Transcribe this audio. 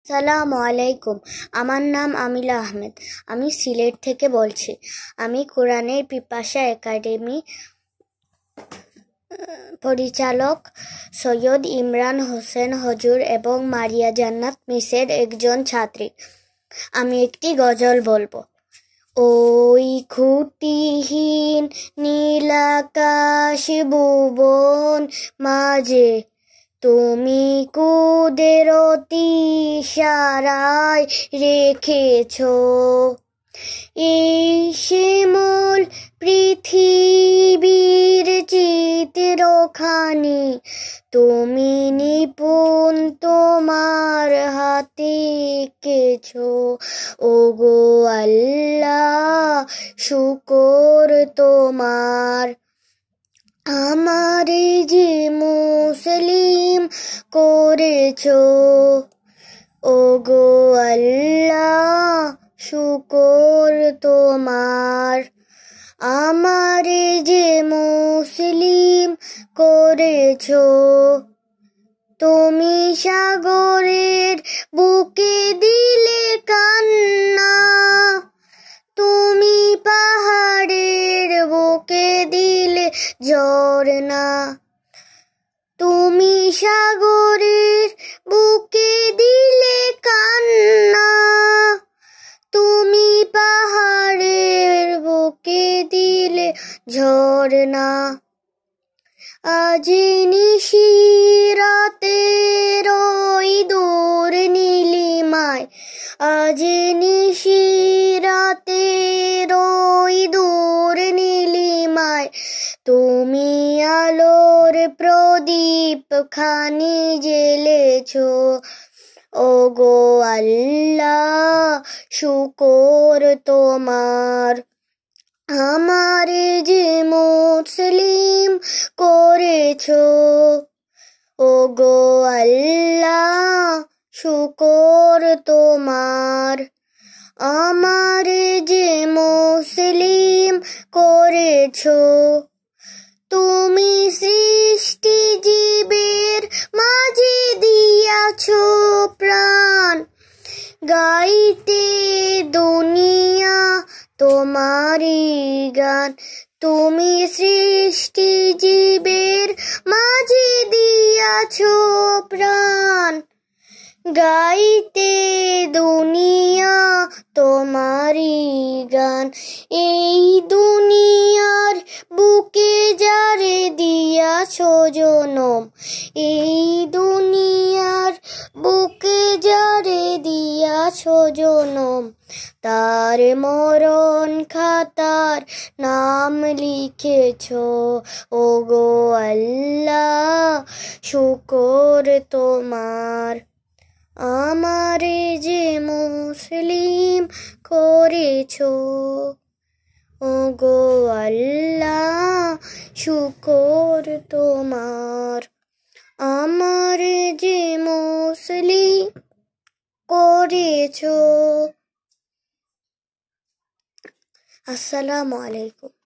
সালামু আলাইকুম। আমার নাম আমিলা আহমেদ। আমি সিলেট থেকে বলছি। আমি কোরআনের পিপাসা একাডেমি পরিচালক সৈয়দ ইমরান হোসেন হজুর এবং মারিয়া জান্নাত মিসের একজন ছাত্রী। আমি একটি গজল বলবো। ওই খুঁটিহীন নীলাকাশ ভুবন মাঝে তুমি কুদরতি ইশারায় রেখেছ এই শিমুল পৃথিবীর চিত্রখানি, তুমি নিপুণ তোমার হাতে এঁকেছ। ওগো আল্লাহ, শুকর তোমার। আমারে যে মুসলিম করেছ, ওগো আল্লাহ, শুকর তোমার। আমারে যে মুসলিম করেছ, তুমি সাগরের বুকে দিলে কান্না, তুমি পাহাড়ের বুকে দিলে ঝরনা, তুমি সাগরের বুকে দিলে কান্না, তুমি পাহাড়ের বুকে দিলে ঝরনা। আজ নিশিরাতের ওই দূর নীলিমায়, আজ নিশিরাতের ওই দূর নীলিমায়, তুমি আলোর প্রদীপ খানি জ্বেলেছ। ওগো আল্লাহ, শুকর তোমার। আমারে যে মুসলিম করেছ, ওগো আল্লাহ, শুকর তোমার। আমারে যে মুসলিম করেছ, তুমি সৃষ্টি জীবের মাঝে দিয়াছ প্রাণ, গাইতে দুনিয়া তোমারই গান। তুমি সৃষ্টি জীবের মাঝে দিয়াছ প্রাণ, গাইতে দুনিয়া তোমারই গান। এই দুনিয়ার বুকে যারে দিয়াছ জনম, এই দুনিয়ার বুকে যারে দিয়াছ জনম, তার মরণ খাতার নাম লিখেছ। ওগো আল্লাহ, শুকর তোমার। আমারে যে মুসলিম করেছ, ওগো আল্লাহ, শুকর তোমার। আমারে যে মুসলিম করেছ। আসসালামু আলাইকুম।